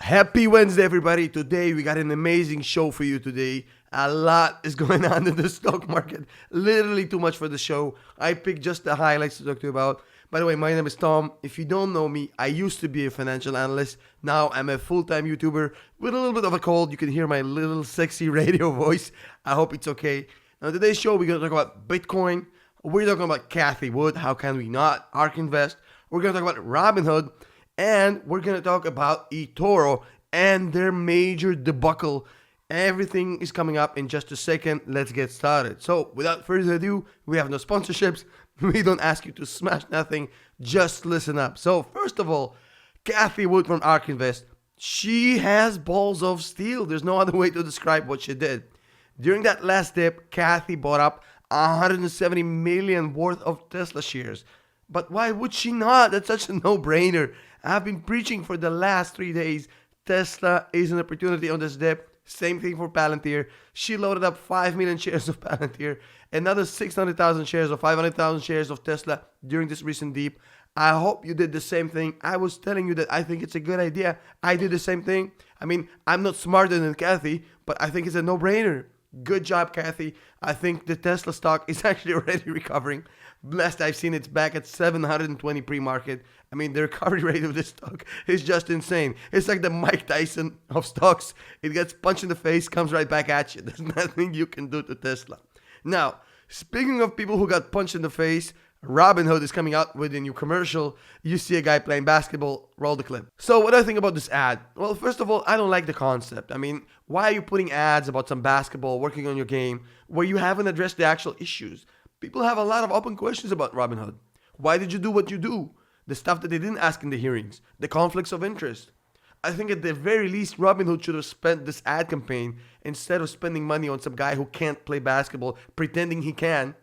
Happy Wednesday, everybody. Today, we got an amazing show for you today. A lot is going on in the stock market. Literally too much for the show. I picked just the highlights to talk to you about. By the way, my name is Tom. If you don't know me, I used to be a financial analyst. Now I'm a full-time YouTuber with a little bit of a cold. You can hear my little sexy radio voice. I hope it's okay. Now, today's show, we're going to talk about Bitcoin. We're talking about Cathie Wood. How can we not? ARK Invest. We're going to talk about Robinhood. And we're going to talk about Etoro and their major debacle. Everything is coming up in just a second. Let's get started. So without further ado, we have no sponsorships. We don't ask you to smash nothing. Just listen up. So first of all, Cathie Wood from ARK Invest. She has balls of steel. There's no other way to describe what she did. During that last dip, Cathie bought up 170 million worth of Tesla shares. But why would she not? That's such a no-brainer. I've been preaching for the last 3 days. Tesla is an opportunity on this dip. Same thing for Palantir. She loaded up 5 million shares of Palantir, another 600,000 shares or 500,000 shares of Tesla during this recent dip. I hope you did the same thing. I was telling you that I think it's a good idea. I did the same thing. I mean, I'm not smarter than Cathie, but I think it's a no-brainer. Good job, Cathie. I think the Tesla stock is actually already recovering. Last I've seen, it's back at 720 pre-market. I mean, the recovery rate of this stock is just insane. It's like the Mike Tyson of stocks. It gets punched in the face, comes right back at you. There's nothing you can do to Tesla. Now, speaking of people who got punched in the face, Robinhood is coming out with a new commercial. You see a guy playing basketball. Roll the clip. So what do I think about this ad? Well, first of all, I don't like the concept. I mean, why are you putting ads about some basketball, working on your game, where you haven't addressed the actual issues? People have a lot of open questions about Robinhood. Why did you do what you do? The stuff that they didn't ask in the hearings. The conflicts of interest. I think at the very least, Robinhood should have spent this ad campaign instead of spending money on some guy who can't play basketball, pretending he can.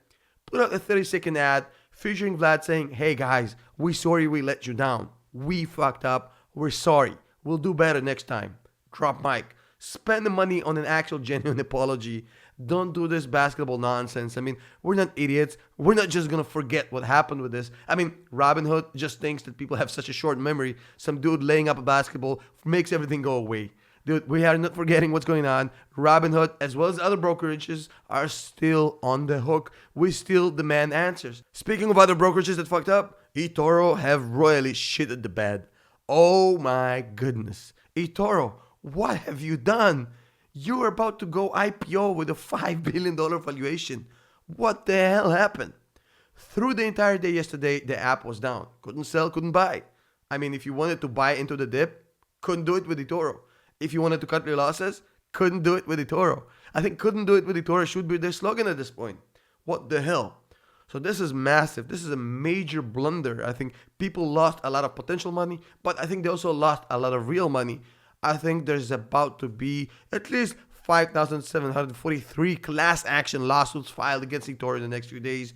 Put out a 30-second ad featuring Vlad saying, hey guys, we're sorry we let you down. We fucked up. We're sorry. We'll do better next time. Drop mic. Spend the money on an actual genuine apology. Don't do this basketball nonsense. I mean, we're not idiots. We're not just going to forget what happened with this. I mean, Robinhood just thinks that people have such a short memory. Some dude laying up a basketball makes everything go away. Dude, we are not forgetting what's going on. Robinhood, as well as other brokerages, are still on the hook. We still demand answers. Speaking of other brokerages that fucked up, Etoro have royally shitted the bed. Oh my goodness. Etoro, what have you done? You were about to go IPO with a $5 billion valuation. What the hell happened? Through the entire day yesterday, the app was down. Couldn't sell, couldn't buy. I mean, if you wanted to buy into the dip, couldn't do it with Etoro. If you wanted to cut your losses, couldn't do it with Etoro. I think couldn't do it with Etoro should be their slogan at this point. What the hell? So this is massive. This is a major blunder. I think people lost a lot of potential money, but I think they also lost a lot of real money. I think there's about to be at least 5,743 class action lawsuits filed against Etoro in the next few days.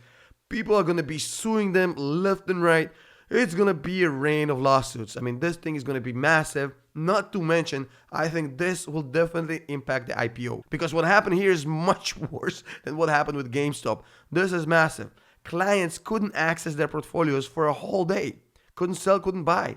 People are going to be suing them left and right. It's going to be a rain of lawsuits. I mean, this thing is going to be massive. Not to mention, I think this will definitely impact the IPO. Because what happened here is much worse than what happened with GameStop. This is massive. Clients couldn't access their portfolios for a whole day. Couldn't sell, couldn't buy.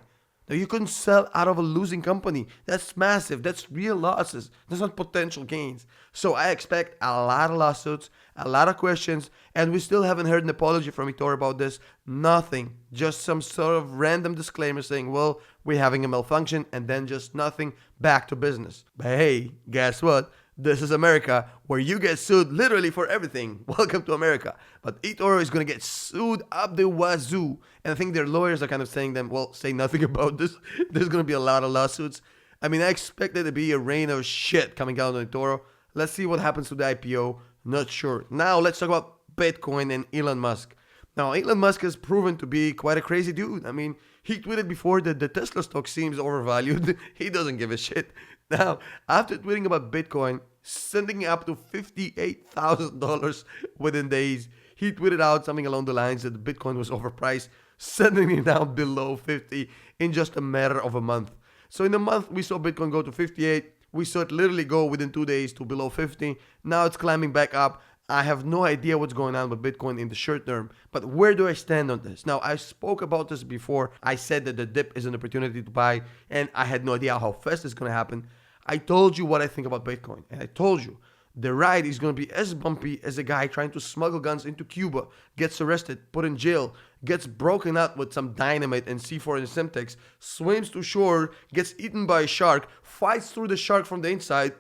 Now, you couldn't sell out of a losing company. That's massive. That's real losses. That's not potential gains. So I expect a lot of lawsuits, a lot of questions, and we still haven't heard an apology from Etoro about this. Nothing. Just some sort of random disclaimer saying, well, we're having a malfunction, and then just nothing. Back to business. But hey, guess what? This is America, where you get sued literally for everything. Welcome to America. But Etoro is going to get sued up the wazoo. And I think their lawyers are kind of saying them, well, say nothing about this. There's going to be a lot of lawsuits. I mean, I expect there to be a rain of shit coming out on Etoro. Let's see what happens to the IPO. Not sure. Now, let's talk about Bitcoin and Elon Musk. Now, Elon Musk has proven to be quite a crazy dude. I mean, he tweeted before that the Tesla stock seems overvalued. He doesn't give a shit. Now, after tweeting about Bitcoin, sending it up to $58,000 within days, he tweeted out something along the lines that Bitcoin was overpriced, sending it down below 50 in just a matter of a month. So in a month, we saw Bitcoin go to 58. We saw it literally go within 2 days to below 50. Now it's climbing back up. I have no idea what's going on with Bitcoin in the short term, but where do I stand on this? Now, I spoke about this before. I said that the dip is an opportunity to buy, and I had no idea how fast it's going to happen. I told you what I think about Bitcoin, and I told you the ride is going to be as bumpy as a guy trying to smuggle guns into Cuba, gets arrested, put in jail, gets broken out with some dynamite and C4 and Semtex, swims to shore, gets eaten by a shark, fights through the shark from the inside,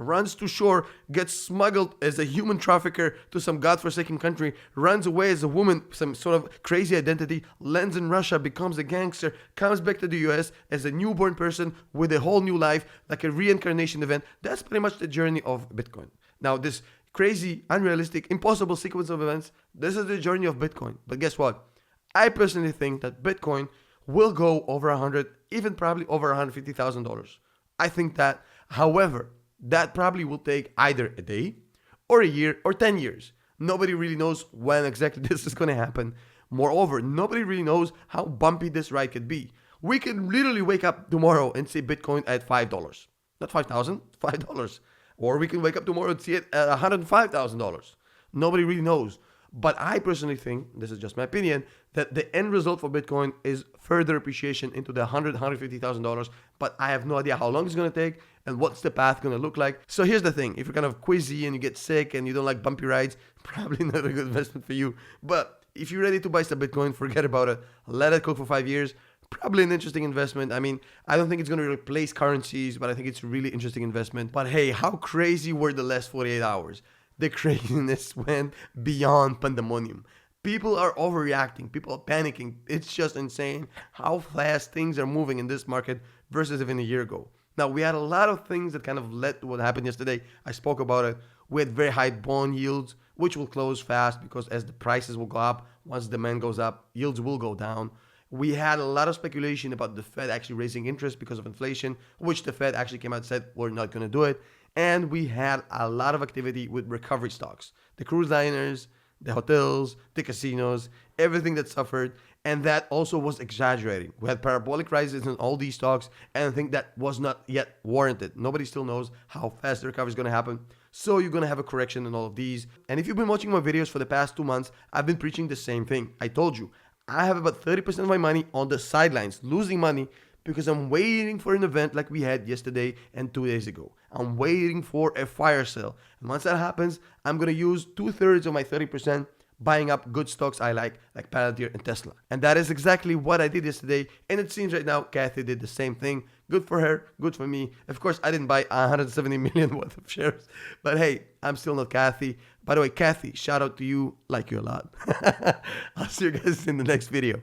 runs to shore, gets smuggled as a human trafficker to some godforsaken country, runs away as a woman, some sort of crazy identity, lands in Russia, becomes a gangster, comes back to the US as a newborn person with a whole new life, like a reincarnation event. That's pretty much the journey of Bitcoin. Now, this crazy, unrealistic, impossible sequence of events, this is the journey of Bitcoin. But guess what? I personally think that Bitcoin will go over 100, even probably over $150,000. I think that, however, that probably will take either a day or a year or 10 years. Nobody really knows when exactly this is going to happen. Moreover, nobody really knows how bumpy this ride could be. We could literally wake up tomorrow and see Bitcoin at $5. Not 5,000, $5. Or we can wake up tomorrow and see it at $105,000. Nobody really knows. But I personally think, this is just my opinion, that the end result for Bitcoin is further appreciation into the $150,000. But I have no idea how long it's going to take and what's the path going to look like. So here's the thing. If you're kind of quizzy and you get sick and you don't like bumpy rides, probably not a good investment for you. But if you're ready to buy some Bitcoin, forget about it. Let it cook for 5 years. Probably an interesting investment. I mean, I don't think it's going to replace currencies, but I think it's a really interesting investment. But hey, how crazy were the last 48 hours? The craziness went beyond pandemonium. People are overreacting. People are panicking. It's just insane how fast things are moving in this market versus even a year ago. Now, we had a lot of things that kind of led to what happened yesterday. I spoke about it. We had very high bond yields, which will close fast because as the prices will go up, once demand goes up, yields will go down. We had a lot of speculation about the Fed actually raising interest because of inflation, which the Fed actually came out and said, we're not going to do it. And we had a lot of activity with recovery stocks. The cruise liners, the hotels, the casinos, everything that suffered. And that also was exaggerating. We had parabolic rises in all these stocks. And I think that was not yet warranted. Nobody still knows how fast the recovery is going to happen. So you're going to have a correction in all of these. And if you've been watching my videos for the past 2 months, I've been preaching the same thing. I told you, I have about 30% of my money on the sidelines, losing money because I'm waiting for an event like we had yesterday and 2 days ago. I'm waiting for a fire sale. And once that happens, I'm going to use 2/3 of my 30% buying up good stocks I like PLTR and Tesla. And that is exactly what I did yesterday. And it seems right now Cathie did the same thing. Good for her, good for me. Of course, I didn't buy 170 million worth of shares. But hey, I'm still not Cathie. By the way, Cathie, shout out to you. Like you a lot. I'll see you guys in the next video.